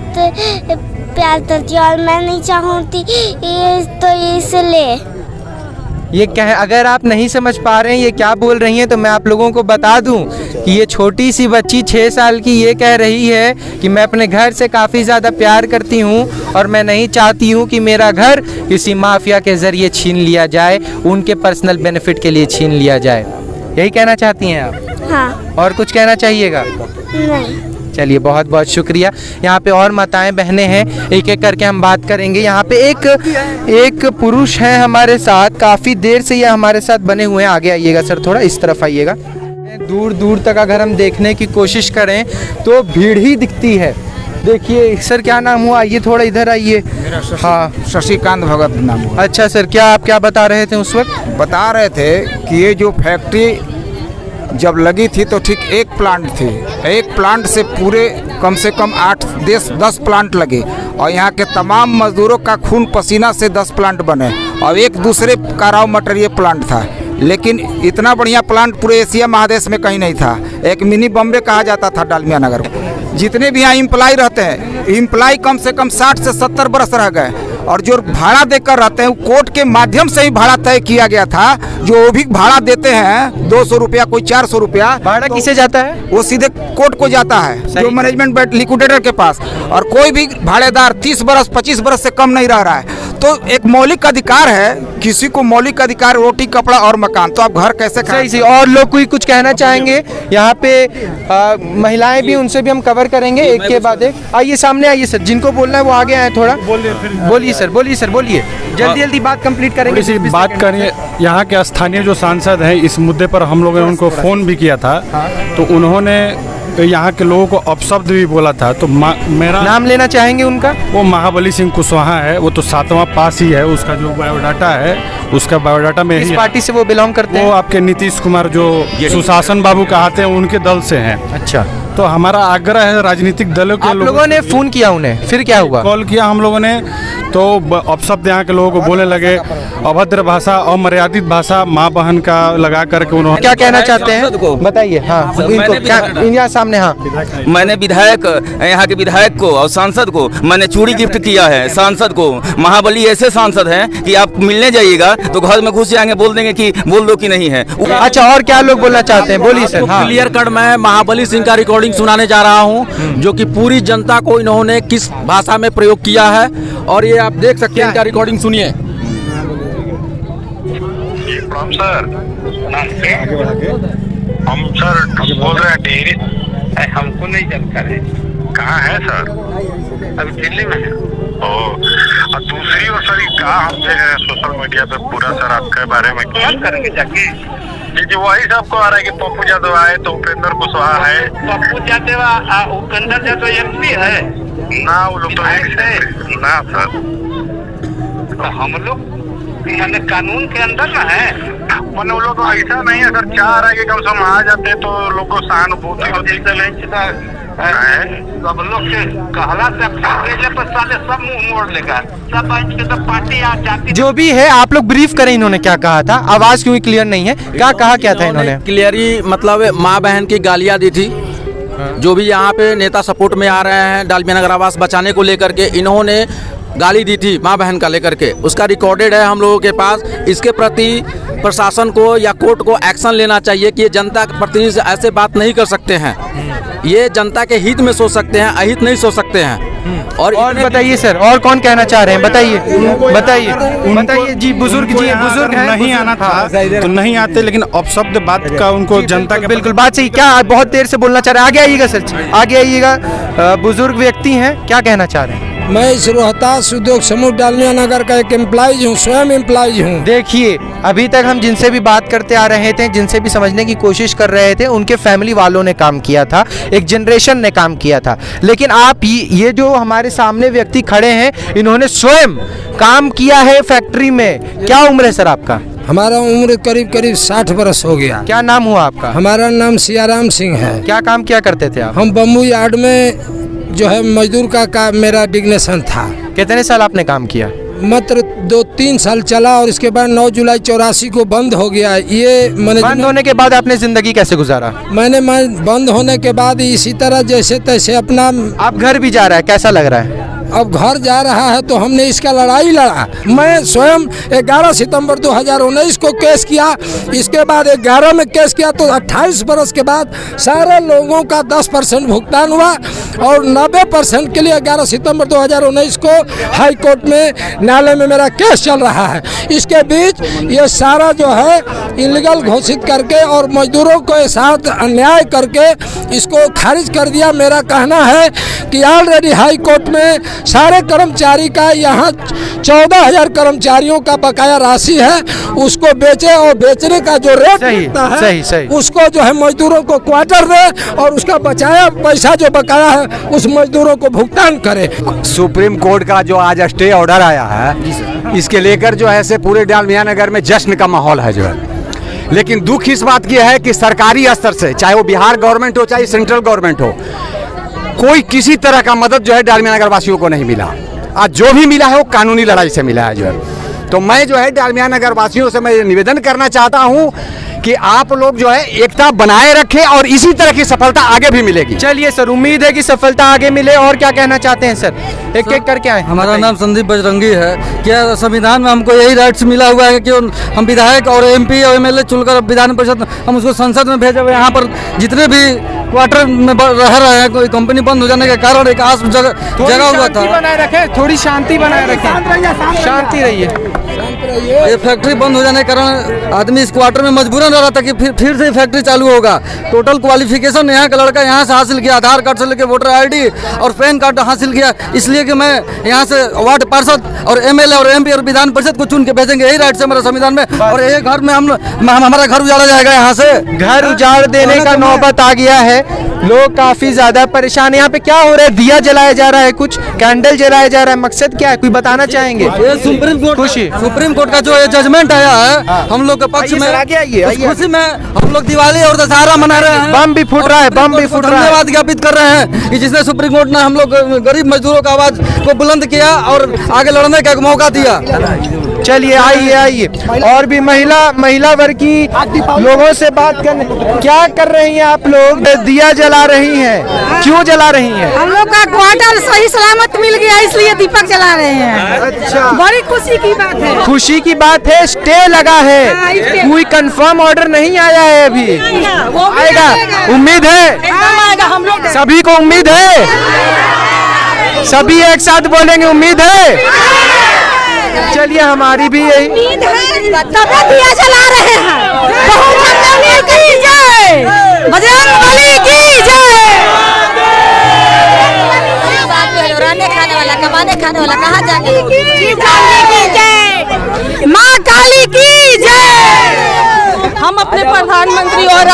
Speaker 9: प्यार करती हूँ और मैं नहीं चाहूँगी तो इसलिए।
Speaker 6: ये क्या है, अगर आप नहीं समझ पा रहे हैं ये क्या बोल रही हैं तो मैं आप लोगों को बता दूं कि ये छोटी सी बच्ची 6 साल की ये कह रही है कि मैं अपने घर से काफ़ी ज़्यादा प्यार करती हूं और मैं नहीं चाहती हूं कि मेरा घर किसी माफिया के ज़रिए छीन लिया जाए, उनके पर्सनल बेनिफिट के लिए छीन लिया जाए। यही कहना चाहती हैं आप?
Speaker 9: हाँ।
Speaker 6: और कुछ कहना चाहिएगा?
Speaker 9: नहीं।
Speaker 6: चलिए बहुत बहुत शुक्रिया। यहाँ पे और माताएं बहनें हैं, एक एक करके हम बात करेंगे। यहाँ पे एक पुरुष हैं हमारे साथ, काफ़ी देर से ये हमारे साथ बने हुए हैं। आगे आइएगा सर, थोड़ा इस तरफ आइएगा। दूर दूर तक अगर हम देखने की कोशिश करें तो भीड़ ही दिखती है। देखिए सर, क्या नाम हुआ? आइए थोड़ा इधर आइए। हाँ,
Speaker 10: शशिकांत भगत नाम हुआ।
Speaker 6: अच्छा सर, क्या आप क्या बता रहे थे उस वक्त?
Speaker 10: बता रहे थे कि ये जो फैक्ट्री जब लगी थी तो ठीक एक प्लांट थी, एक प्लांट से पूरे कम से कम 8-10 प्लांट लगे और यहाँ के तमाम मजदूरों का खून पसीना से 10 प्लांट बने और एक दूसरे का रॉ मटेरियल प्लांट था। लेकिन इतना बढ़िया प्लांट पूरे एशिया महादेश में कहीं नहीं था। एक मिनी बॉम्बे कहा जाता था डालमिया नगर को। जितने भी यहाँ इम्प्लाई रहते हैं, इम्प्लाई कम से कम 60 से 70 बरस रह गए और जो भाड़ा देकर रहते हैं कोर्ट के माध्यम से ही भाड़ा तय किया गया था। जो भी भाड़ा देते हैं 200 रुपया, कोई 400 रुपया,
Speaker 6: भाड़ा किसे जाता है?
Speaker 10: वो सीधे कोर्ट को जाता है, जो मैनेजमेंट लिक्विडेटर के पास। और कोई भी भाड़ेदार 30 बरस 25 बरस से कम नहीं रह रहा है। तो एक मौलिक अधिकार है, किसी को मौलिक अधिकार रोटी कपड़ा और मकान, तो आप घर कैसे खाएं?
Speaker 6: सही। और लोग कोई कुछ कहना चाहेंगे? यहाँ पे महिलाएं भी, उनसे भी हम कवर करेंगे एक के बाद एक। आइए सामने आइए सर, जिनको बोलना है वो आगे आए थोड़ा। बोलिए सर, बोलिए सर, बोलिए। जल्दी जल्दी बात कंप्लीट करेंगे।
Speaker 1: इसी बात करिए। यहाँ के स्थानीय जो सांसद हैं, इस मुद्दे पर हम लोगों ने उनको फ़ोन भी किया था। तो उन्होंने यहाँ के लोगों को अपशब्द भी बोला था। तो मेरा
Speaker 6: नाम लेना चाहेंगे उनका?
Speaker 1: वो महाबली सिंह कुशवाहा है। वो तो 7वां पास ही है। उसका जो बायोडाटा है, उसका बायोडाटा में
Speaker 6: किस
Speaker 1: ही
Speaker 6: पार्टी से वो बिलोंग करते हैं?
Speaker 1: वो आपके नीतीश कुमार जो सुशासन बाबू कहते हैं, उनके दल से हैं।
Speaker 6: अच्छा।
Speaker 1: तो हमारा आग्रह है राजनीतिक दलों के
Speaker 6: लोगों ने फ़ोन किया उन्हें, फिर क्या हुआ?
Speaker 1: कॉल किया हम लोगों ने, तो अपशब्द यहाँ के लोगों को बोलने लगे, अभद्र भाषा, अमर्यादित भाषा, माँ बहन का लगा करके। उन्होंने
Speaker 6: क्या कहना चाहते हैं बताइए? हाँ, इनको सामने। हाँ,
Speaker 4: मैंने विधायक, यहाँ के विधायक को और सांसद को मैंने चूड़ी गिफ्ट किया है। सांसद को, महाबली ऐसे सांसद हैं कि आप मिलने जाइएगा तो घर में घुस जाएंगे, बोल देंगे कि बोल दो कि नहीं है।
Speaker 6: अच्छा, और क्या लोग बोलना चाहते हैं? बोलिए सर। हाँ,
Speaker 5: क्लियर कट मैं महाबली सिंह का रिकॉर्डिंग सुनाने जा रहा हूं, जो कि पूरी जनता को इन्होंने किस भाषा में प्रयोग किया है, और ये आप देख सकते हैं। इनका रिकॉर्डिंग सुनिए।
Speaker 11: हम सर बोल रहे हैं डेयरी, हमको नहीं जानकारी। कहाँ है सर? अभी दिल्ली में है। और दूसरी ओर सर कहा हम देख रहे हैं सोशल मीडिया पे पूरा सर आपके बारे में क्या करेंगे जाके? जी वही सबको आ रहा है कि पप्पू यादव आए तो उपेंद्र कुशवाहा है। पप्पू यादव उपेंद्र यादव एमपी है ना? वो लोग तो एक है ना सर। तो हम लोग कानून के अंदर ना है। मैंने वो लोग ऐसा नहीं है सर, चाह रहा है कि कम से कम आ जाते तो लोग को सहानुभूति होती। सब लोग के कहला से सब मुंह मोड़ लेगा, सब तो पार्टी आ जाती।
Speaker 6: जो भी है आप लोग ब्रीफ करें, इन्होंने क्या कहा था? आवाज क्यों क्लियर नहीं है? क्या कहा, क्या था इन्होंने?
Speaker 5: क्लियरली मतलब माँ बहन की गालियाँ दी थी। जो भी यहाँ पे नेता सपोर्ट में आ रहे हैं डालमिया नगर आवास बचाने को लेकर के, इन्होंने गाली दी थी माँ बहन का लेकर के। उसका रिकॉर्डेड है हम लोगों के पास। इसके प्रति प्रशासन को या कोर्ट को एक्शन लेना चाहिए कि ये जनता के प्रतिनिधि से ऐसे बात नहीं कर सकते हैं। ये जनता के हित में सोच सकते हैं, अहित नहीं सोच सकते हैं।
Speaker 6: और बताइए सर, और कौन कहना चाह रहे हैं? बताइए बताइए जी। बुजुर्ग हैं,
Speaker 1: नहीं आना था तो नहीं आते, लेकिन अपशब्द बात का उनको जनता के
Speaker 6: बिल्कुल बात सही। क्या बहुत देर से बोलना चाह रहे हैं? आगे आइएगा सर, आगे आइएगा। बुजुर्ग व्यक्ति हैं, क्या कहना चाह रहे हैं?
Speaker 3: मैं इस रोहतास उद्योग समूह डालमिया नगर का एक एम्प्लॉइज हूँ, स्वयं एम्प्लॉइज हूँ।
Speaker 6: देखिए, अभी तक हम जिनसे भी बात करते आ रहे थे, जिनसे भी समझने की कोशिश कर रहे थे, उनके फैमिली वालों ने काम किया था, एक जनरेशन ने काम किया था। लेकिन आप ये जो हमारे सामने व्यक्ति खड़े हैं, इन्होंने स्वयं काम किया है फैक्ट्री में। क्या उम्र है सर आपका?
Speaker 3: हमारा उम्र करीब 60 बरस हो गया।
Speaker 6: क्या नाम हुआ आपका?
Speaker 3: हमारा नाम सियाराम सिंह है।
Speaker 6: क्या काम किया करते थे आप?
Speaker 3: हम बम्बू यार्ड में जो है मजदूर का मेरा डिग्नेशन था।
Speaker 6: कितने साल आपने काम किया?
Speaker 3: मात्र 2-3 साल चला और इसके बाद 9 जुलाई 84 को बंद हो गया। ये
Speaker 6: बंद होने के बाद आपने जिंदगी कैसे गुजारा?
Speaker 3: मैंने बंद होने के बाद इसी तरह जैसे तैसे अपना।
Speaker 6: आप घर भी जा रहा है, कैसा लग रहा है?
Speaker 3: अब घर जा रहा है तो हमने इसका लड़ाई लड़ा। मैं स्वयं 11 सितंबर 2019 को केस किया, इसके बाद 11 में केस किया तो 28 बरस के बाद सारे लोगों का 10% भुगतान हुआ और 90% के लिए 11 सितंबर 2019 को हाई कोर्ट में न्यायालय में मेरा केस चल रहा है। इसके बीच ये सारा जो है इलीगल घोषित करके और मजदूरों के साथ अन्याय करके इसको खारिज कर दिया। मेरा कहना है कि ऑलरेडी हाई कोर्ट में सारे कर्मचारी का यहाँ 14,000 कर्मचारियों का बकाया राशि है, उसको बेचे और बेचने का जो रेट होता है सही। उसको जो है मजदूरों को क्वार्टर दे और उसका बचाया पैसा जो बकाया है उस मजदूरों को भुगतान करे।
Speaker 10: सुप्रीम कोर्ट का जो आज स्टे ऑर्डर आया है, इसके लेकर जो है से पूरे डालमिया नगर में जश्न का माहौल है जो है। लेकिन दुख इस बात की है कि सरकारी स्तर से, चाहे वो बिहार गवर्नमेंट हो चाहे सेंट्रल गवर्नमेंट हो, कोई किसी तरह का मदद जो है डालमिया नगर वासियों को नहीं मिला। आज जो भी मिला है वो कानूनी लड़ाई से मिला है जो है। तो मैं जो है डालमिया नगर वासियों से मैं निवेदन करना चाहता हूँ कि आप लोग जो है एकता बनाए रखें और इसी तरह की सफलता आगे भी मिलेगी।
Speaker 6: चलिए सर, उम्मीद है कि सफलता आगे मिले। और क्या कहना चाहते हैं सर? एक एक करके आए।
Speaker 12: हमारा नाम संदीप बजरंगी है। क्या संविधान में हमको यही राइट्स मिला हुआ है कि हम विधायक और एमपी और एमएलए चुनकर विधान परिषद हम उसको संसद में भेजे हुए। यहाँ पर जितने भी क्वार्टर में रह रहे हैं, कोई कंपनी बंद हो जाने के कारण एक आस जगह हुआ था।
Speaker 6: बनाए रखें, थोड़ी शांति बनाए रखें, शांति रहिए।
Speaker 12: ये फैक्ट्री बंद हो जाने के कारण आदमी इस क्वार्टर में मजबूरन रह रहा था कि फिर से फैक्ट्री चालू होगा। टोटल क्वालिफिकेशन यहाँ का लड़का यहाँ से हासिल किया, आधार कार्ड से लेकर वोटर आईडी और पैन कार्ड हासिल किया। इसलिए कि मैं यहाँ से वार्ड पार्षद और एमएलए और एमपी और विधान परिषद को चुन के भेजेंगे, यही राइट है हमारे संविधान में। और ये घर में हमारा घर उजाड़ा जाएगा। यहाँ से
Speaker 6: घर उजाड़ देने का नौबत आ गया है। लोग काफी ज्यादा परेशान। यहाँ पे क्या हो रहा है? दिया जलाया जा रहा है, कुछ कैंडल जलाया जा रहा है। मकसद क्या है, कोई बताना चाहेंगे?
Speaker 12: ये सुप्रीम कोर्ट का जो जजमेंट आया है हम लोग के पक्ष में, उस खुशी में हम लोग दिवाली और दशहरा मना रहे हैं।
Speaker 6: बम भी फूट रहा है, बम भी फूट रहा है।
Speaker 12: धन्यवाद ज्ञापित कर रहे हैं कि जिसने सुप्रीम कोर्ट ने हम लोग गरीब मजदूरों का आवाज को बुलंद किया और आगे लड़ने का एक मौका दिया।
Speaker 6: चलिए आइए आइए, और भी महिला वर्ग की लोगों से बात करने। क्या कर रही हैं आप लोग? दिया जला रही हैं, क्यों जला रही हैं?
Speaker 13: हम लोग का क्वार्टर सही सलामत मिल गया, इसलिए दीपक जला रहे हैं।
Speaker 6: अच्छा,
Speaker 13: बड़ी खुशी की बात है।
Speaker 6: खुशी की बात है। स्टे लगा है, कोई कंफर्म ऑर्डर नहीं आया है अभी। आएगा, उम्मीद है
Speaker 13: हम लोग
Speaker 6: सभी को, उम्मीद है सभी एक साथ बोलेंगे उम्मीद है। चलिए हमारी भी यही
Speaker 13: उम्मीद है, तभी दिया जला रहे हैं। बजरंगबली की जय, बजरंगबली की जय।
Speaker 7: रहने खाने वाला, कमाने खाने वाला कहाँ जाके?
Speaker 13: माँ काली की जय।
Speaker 7: हम अपने प्रधानमंत्री और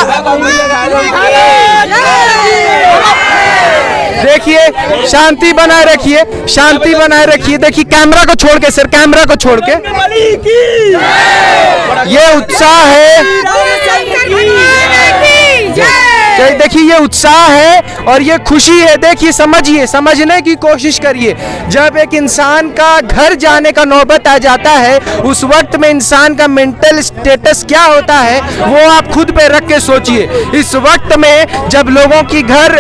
Speaker 6: देखिए, शांति बनाए रखिए, शांति बनाए रखिए। देखिए कैमरा को छोड़ के सर, कैमरा को छोड़ के। ये उत्साह है, देखिए ये उत्साह है और ये खुशी है। देखिए समझिए, समझने की कोशिश करिए। जब एक इंसान का घर जाने का नौबत आ जाता है, उस वक्त में इंसान का मेंटल स्टेटस क्या होता है वो आप खुद पे रख के सोचिए। इस वक्त में जब लोगों की घर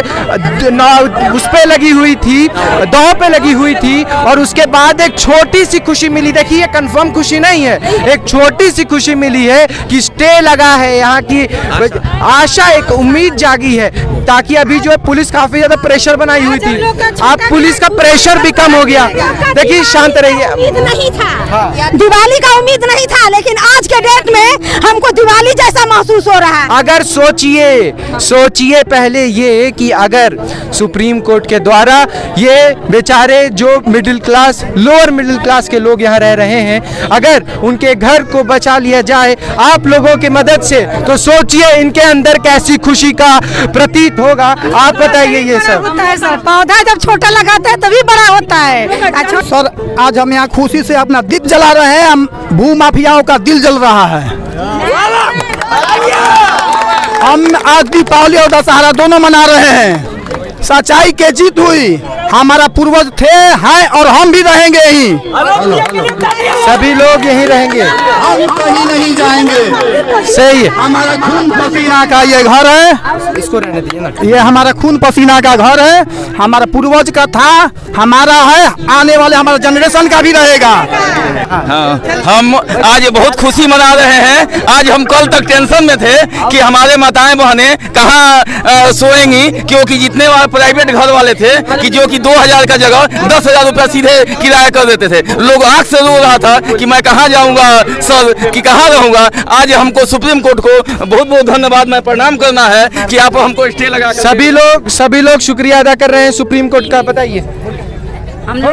Speaker 6: उस पे लगी हुई थी, दांव पे लगी हुई थी, और उसके बाद एक छोटी सी खुशी मिली। देखिए ये कंफर्म खुशी नहीं है, एक छोटी सी खुशी मिली है कि स्टे लगा है। यहाँ की आशा, एक उम्मीद जागी है, ताकि अभी जो है पुलिस काफी ज्यादा प्रेशर बनाई हुई थी, अब पुलिस का प्रेशर भी कम हो गया। देखिए शांत रहिए।
Speaker 13: उम्मीद नहीं था, दिवाली का उम्मीद नहीं था, लेकिन आज के डेट में हमको दिवाली जैसा महसूस हो रहा है।
Speaker 6: अगर सोचिए पहले ये कि अगर सुप्रीम कोर्ट के द्वारा ये बेचारे जो middle class, lower middle class के लोग यहाँ रह रहे हैं, अगर उनके घर को बचा लिया जाए आप लोगों की मदद से, तो सोचिए इनके अंदर कैसी खुशी का प्रतीत होगा। आप बताइए। ये सब
Speaker 13: होता है सर, पौधा जब छोटा लगाते हैं तभी बड़ा होता है।
Speaker 8: सर आज हम यहाँ खुशी से अपना दीप जला रहे हैं, हम भू माफियाओं का दिल जल रहा है। हम आज दीपावली और दशहरा दोनों मना रहे हैं। सच्चाई की जीत हुई। हमारा पूर्वज थे, हैं और हम भी रहेंगे ही।
Speaker 6: सभी लोग यहीं रहेंगे,
Speaker 8: हम कहीं नहीं जाएंगे।
Speaker 6: सही है।
Speaker 8: हमारा खून पसीना का ये घर है,
Speaker 6: इसको रहने दीजिए ना।
Speaker 8: ये हमारा खून पसीना का घर है, हमारा पूर्वज का था, हमारा है, आने वाले हमारा जनरेशन का भी रहेगा।
Speaker 4: हाँ, हम आज बहुत खुशी मना रहे हैं। आज हम कल तक टेंशन में थे कि हमारे माताएं बहनें कहाँ सोएंगी, क्योंकि जितने प्राइवेट घर वाले थे कि जो कि 2000 का जगह 10,000 रुपया सीधे किराया कर देते थे। लोग आंख से रो रहा था कि मैं कहाँ जाऊंगा सर, कि कहाँ रहूंगा। आज हमको सुप्रीम कोर्ट को बहुत बहुत धन्यवाद, मैं प्रणाम करना है कि आप हमको स्टे लगा।
Speaker 6: सभी लोग शुक्रिया अदा कर रहे हैं सुप्रीम कोर्ट का। बताइए,
Speaker 14: हम लोग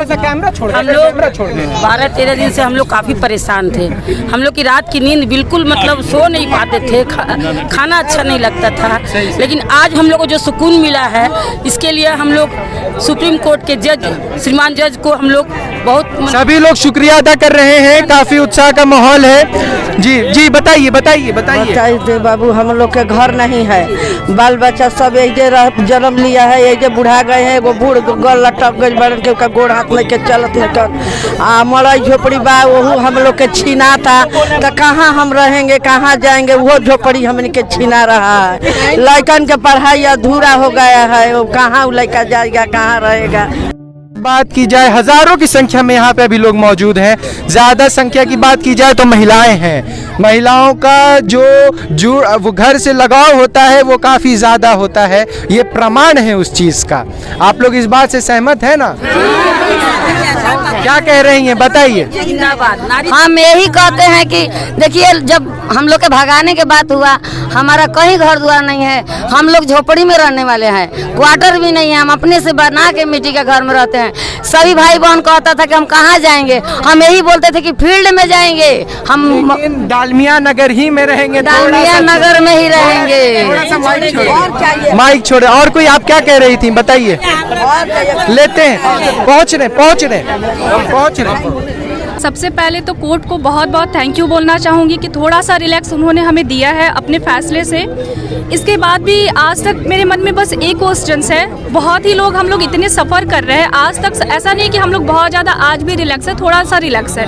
Speaker 14: 12-13 दिन से हम लोग काफ़ी परेशान थे। हम लोग की रात की नींद बिल्कुल मतलब सो नहीं पाते थे, खाना अच्छा नहीं लगता था। लेकिन आज हम लोग को जो सुकून मिला है, इसके लिए हम लोग सुप्रीम कोर्ट के जज, श्रीमान जज को हम लोग बहुत
Speaker 6: सभी लोग शुक्रिया अदा कर रहे हैं। काफी उत्साह का माहौल है। जी बताइए
Speaker 13: बाबू, हम लोग के घर नहीं है, बाल बच्चा सब ऐसे जन्म लिया है, ऐसे बुढ़ा गए हैं। वो बूढ़ गल लटक गई, बड़न के गोड़ हाथ लेके चलत लेकर मड़ई झोपड़ी बा, वही हम लोग के छीना था। तो कहाँ हम रहेंगे, कहाँ जाएंगे? वो झोपड़ी हमने के छीना रहा है। लड़कन के पढ़ाई अधूरा हो गया है, वो कहाँ लड़का जाएगा, कहाँ रहेगा?
Speaker 6: बात की जाए, हजारों की संख्या में यहाँ पे अभी लोग मौजूद हैं। ज्यादा संख्या की बात की जाए तो महिलाएं हैं। महिलाओं का जो वो घर से लगाव होता है वो काफी ज्यादा होता है। ये प्रमाण है उस चीज का। आप लोग इस बात से सहमत है ना? क्या कह रही हैं, बताइए।
Speaker 13: हम यही कहते हैं कि देखिए, जब हम लोग के भगाने के बात हुआ, हमारा कहीं घर द्वार नहीं है, हम लोग झोपड़ी में रहने वाले हैं, क्वार्टर भी नहीं है, हम अपने से बना के मिट्टी के घर में रहते हैं। सभी भाई बहन कहता था कि हम कहाँ जाएंगे, हम यही बोलते थे कि फील्ड में जाएंगे। हम
Speaker 6: डालमिया नगर ही में रहेंगे,
Speaker 13: डालमिया नगर में ही रहेंगे।
Speaker 6: माइक छोड़े। और कोई आप क्या कह रही थी, बताइए। लेते हैं, पहुँच रहे।
Speaker 7: सबसे पहले तो कोर्ट को बहुत बहुत थैंक यू बोलना चाहूँगी कि थोड़ा सा रिलैक्स उन्होंने हमें दिया है अपने फैसले से। इसके बाद भी आज तक मेरे मन में बस एक क्वेश्चन है, बहुत ही लोग, हम लोग इतने सफ़र कर रहे हैं, आज तक ऐसा नहीं कि हम लोग बहुत ज़्यादा आज भी रिलैक्स है, थोड़ा सा रिलैक्स है।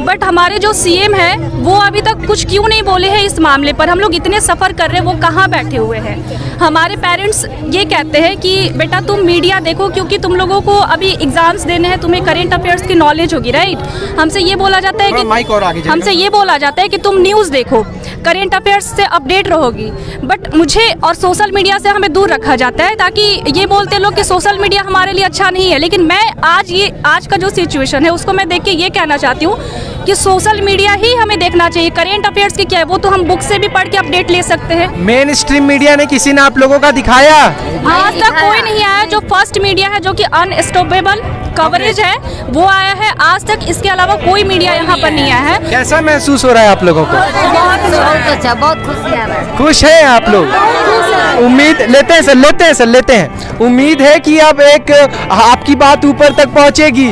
Speaker 7: बट हमारे जो सीएम है वो अभी तक कुछ क्यों नहीं बोले हैं इस मामले पर। हम लोग इतने सफ़र कर रहे हैं, वो कहाँ बैठे हुए हैं। हमारे पेरेंट्स ये कहते हैं कि बेटा तुम मीडिया देखो, क्योंकि तुम लोगों को अभी एग्ज़ाम्स देने हैं, तुम्हें करेंट अफेयर्स की नॉलेज होगी, राइट। हमसे ये बोला जाता है कि तुम न्यूज़ देखो, करेंट अफेयर्स से अपडेट रहोगी। बट मुझे और सोशल मीडिया से हमें दूर रखा जाता है, ताकि ये बोलते लोग कि सोशल मीडिया हमारे लिए अच्छा नहीं है। लेकिन मैं आज का जो सिचुएशन है उसको मैं देख के ये कहना चाहती हूँ कि सोशल मीडिया ही हमें देखना चाहिए। करेंट अफेयर्स की क्या है, वो तो हम बुक से भी पढ़ के अपडेट ले सकते हैं।
Speaker 6: मेन स्ट्रीम मीडिया ने किसी ने आप लोगों का दिखाया?
Speaker 7: आज तक कोई नहीं आया। जो फर्स्ट मीडिया है, जो कि अनस्टॉपेबल कवरेज है, वो आया है आज तक। इसके अलावा कोई मीडिया यहाँ पर नहीं आया है।
Speaker 6: कैसा महसूस हो रहा है आप लोगों को?
Speaker 13: बहुत अच्छा, बहुत खुशी आ रहा है।
Speaker 6: खुश हैं आप लोग? उम्मीद लेते हैं। उम्मीद है कि अब एक आपकी बात ऊपर तक पहुँचेगी।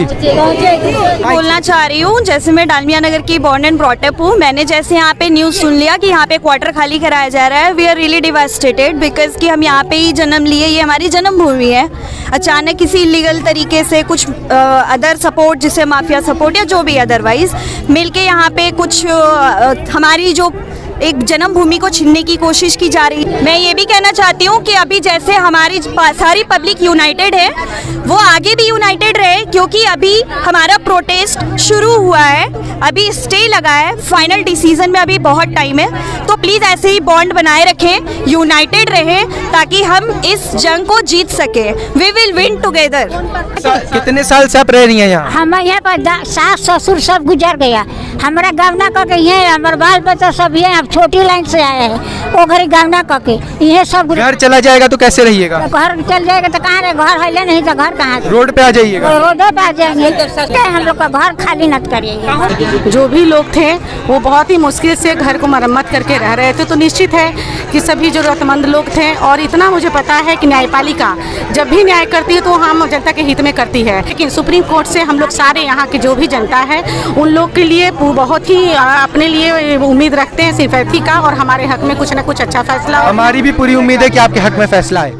Speaker 15: बोलना चाह रही हूँ, जैसे मैं डालमिया नगर की बॉर्न एंड ब्रॉटअप हूँ। मैंने जैसे यहाँ पे न्यूज़ सुन लिया कि यहाँ पे क्वार्टर खाली कराया जा रहा है, we are really devastated because कि हम यहाँ पे ही जन्म लिए, ये हमारी जन्मभूमि है। अचानक किसी इलीगल तरीके से कुछ अदर सपोर्ट, जिसे माफिया सपोर्ट या जो भी अदरवाइज मिलके यहाँ पे कुछ हमारी जो एक जन्मभूमि को छीनने की कोशिश की जा रही है। मैं ये भी कहना चाहती हूँ कि अभी जैसे हमारी सारी पब्लिक यूनाइटेड है, वो आगे भी यूनाइटेड रहे, क्योंकि अभी हमारा प्रोटेस्ट शुरू हुआ है, अभी स्टे लगा है, फाइनल डिसीजन में अभी बहुत टाइम है। तो प्लीज़ ऐसे ही बॉन्ड बनाए रखें, यूनाइटेड रहें, ताकि हम इस जंग को जीत सके। We will win together.
Speaker 6: कितने साल से आप रह रही हैं यहाँ?
Speaker 13: हम यहाँ पर सास ससुर सब गुजर गया, हमारा गावना करके ये हमारे बाल बच्चा सब ये अब छोटी लाइन से आए हैं, वो घर गावना करके ये सब।
Speaker 6: घर चला जाएगा तो कैसे रहिएगा?
Speaker 13: घर चल जाएगा तो कहाँ रहे, घर है नहीं तो घर कहाँ?
Speaker 6: रोड पे आ जाइएगा।
Speaker 13: रोड पे आ जाएंगे, हम लोग का घर खाली न करिएगा।
Speaker 14: जो भी लोग थे वो बहुत ही मुश्किल से घर को मरम्मत करके रह रहे थे, तो निश्चित है कि सभी जरूरतमंद लोग थे। और इतना मुझे पता है कि न्यायपालिका जब भी न्याय करती है तो हम जनता के हित में करती है। लेकिन सुप्रीम कोर्ट से हम लोग सारे यहाँ की जो भी जनता है उन लोग के लिए बहुत ही अपने लिए उम्मीद रखते हैं सिंपैथी का, और हमारे हक में कुछ न कुछ अच्छा फैसला।
Speaker 6: हमारी भी पूरी उम्मीद है कि आपके हक में फैसला आए।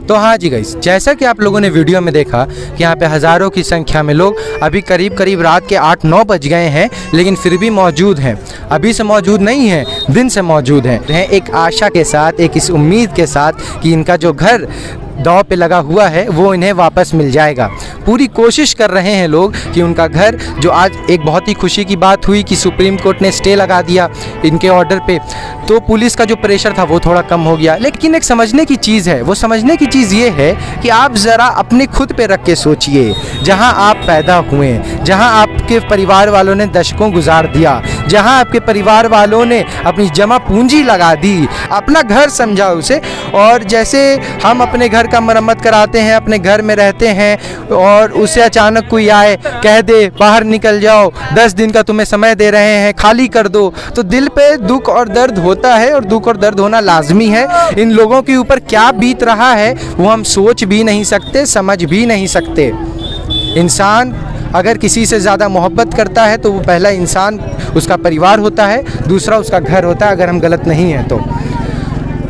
Speaker 6: तो हाँ जी गाइस, जैसा कि आप लोगों ने वीडियो में देखा कि यहाँ पे हज़ारों की संख्या में लोग अभी करीब करीब रात के 8-9 बज गए हैं, लेकिन फिर भी मौजूद हैं। अभी से मौजूद नहीं हैं, दिन से मौजूद हैं एक आशा के साथ, एक इस उम्मीद के साथ कि इनका जो घर दांव पे लगा हुआ है वो इन्हें वापस मिल जाएगा। पूरी कोशिश कर रहे हैं लोग कि उनका घर, जो आज एक बहुत ही खुशी की बात हुई कि सुप्रीम कोर्ट ने स्टे लगा दिया इनके ऑर्डर पे, तो पुलिस का जो प्रेशर था वो थोड़ा कम हो गया। लेकिन एक समझने की चीज़ है, वो समझने की चीज़ ये है कि आप ज़रा अपने खुद पे रख के सोचिए, जहाँ आप पैदा हुए, जहाँ आपके परिवार वालों ने दशकों गुजार दिया, जहाँ आपके परिवार वालों ने अपनी जमा पूंजी लगा दी, अपना घर समझा उसे। और जैसे हम अपने घर का मरम्मत कराते हैं, अपने घर में रहते हैं और उसे अचानक कोई आए कह दे बाहर निकल जाओ, 10 दिन का तुम्हें समय दे रहे हैं, खाली कर दो, तो दिल पे दुख और दर्द होता है और दुख और दर्द होना लाजमी है। इन लोगों के ऊपर क्या बीत रहा है वो हम सोच भी नहीं सकते, समझ भी नहीं सकते। इंसान अगर किसी से ज़्यादा मोहब्बत करता है तो वो पहला इंसान उसका परिवार होता है, दूसरा उसका घर होता है, अगर हम गलत नहीं हैं तो।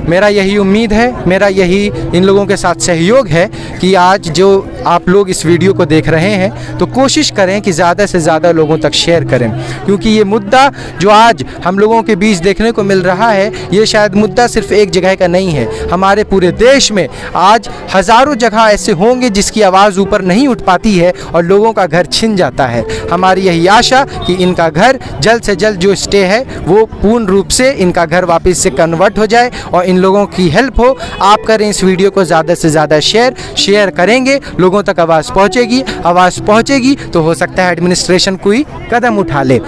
Speaker 6: मेरा यही उम्मीद है, मेरा यही इन लोगों के साथ सहयोग है कि आज जो आप लोग इस वीडियो को देख रहे हैं तो कोशिश करें कि ज़्यादा से ज़्यादा लोगों तक शेयर करें, क्योंकि ये मुद्दा जो आज हम लोगों के बीच देखने को मिल रहा है ये शायद मुद्दा सिर्फ एक जगह का नहीं है। हमारे पूरे देश में आज हज़ारों जगह ऐसे होंगे जिसकी आवाज़ ऊपर नहीं उठ पाती है और लोगों का घर छिन जाता है। हमारी यही आशा कि इनका घर जल्द से जल्द जो स्टे है वो पूर्ण रूप से इनका घर वापस से कन्वर्ट हो जाए और इन लोगों की हेल्प हो। आप करें इस वीडियो को ज़्यादा से ज़्यादा शेयर करेंगे, लोगों तक आवाज़ पहुंचेगी तो हो सकता है एडमिनिस्ट्रेशन कोई कदम उठा ले।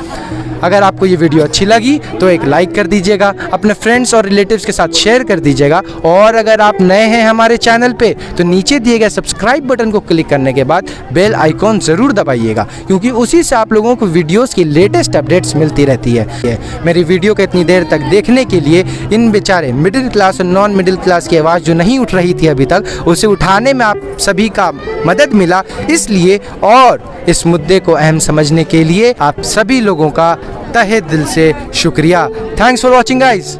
Speaker 6: अगर आपको ये वीडियो अच्छी लगी तो एक लाइक कर दीजिएगा, अपने फ्रेंड्स और रिलेटिव्स के साथ शेयर कर दीजिएगा, और अगर आप नए हैं हमारे चैनल पे तो नीचे दिए गए सब्सक्राइब बटन को क्लिक करने के बाद बेल आइकॉन ज़रूर दबाइएगा, क्योंकि उसी से आप लोगों को वीडियोस की लेटेस्ट अपडेट्स मिलती रहती है। मेरी वीडियो को इतनी देर तक देखने के लिए इन बेचारे मिडिल क्लास और नॉन मिडिल क्लास की आवाज़ जो नहीं उठ रही थी अभी तक, उसे उठाने में आप सभी का मदद मिला, इसलिए और इस मुद्दे को अहम समझने के लिए आप सभी लोगों का तहे दिल से शुक्रिया। Thanks for watching guys.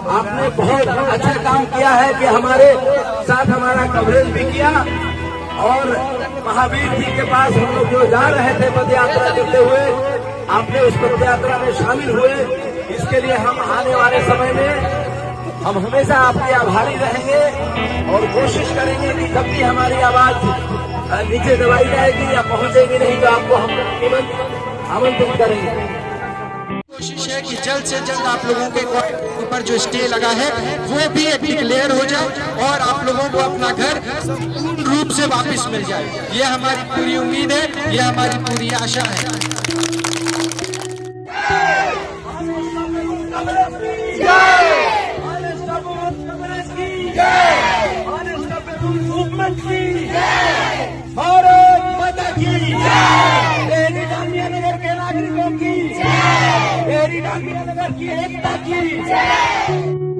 Speaker 2: आपने बहुत अच्छा काम किया है कि हमारे साथ हमारा कवरेज भी किया, और महावीर जी के पास हम लोग जो जा रहे थे पद यात्रा करते हुए, आपने उस पद यात्रा में शामिल हुए। इसके लिए हम आने वाले समय में हम हमेशा आपके आभारी रहेंगे और कोशिश करेंगे कि जब भी हमारी आवाज नीचे दबाई जाएगी या पहुंचेगी नहीं तो आपको हम आमंत्रित करेंगे।
Speaker 6: कोशिश है कि जल्द से जल्द आप लोगों के ऊपर जो स्टे लगा है वो भी एक डिक्लेयर हो जाए और आप लोगों को अपना घर पूर्ण रूप से वापस मिल जाए। ये हमारी पूरी उम्मीद है, ये हमारी पूरी आशा है।
Speaker 2: भारत माता की जय। डेरी डालमिया नगर के नागरिकों की जय। डेरी डालमिया नगर की एकता की जय।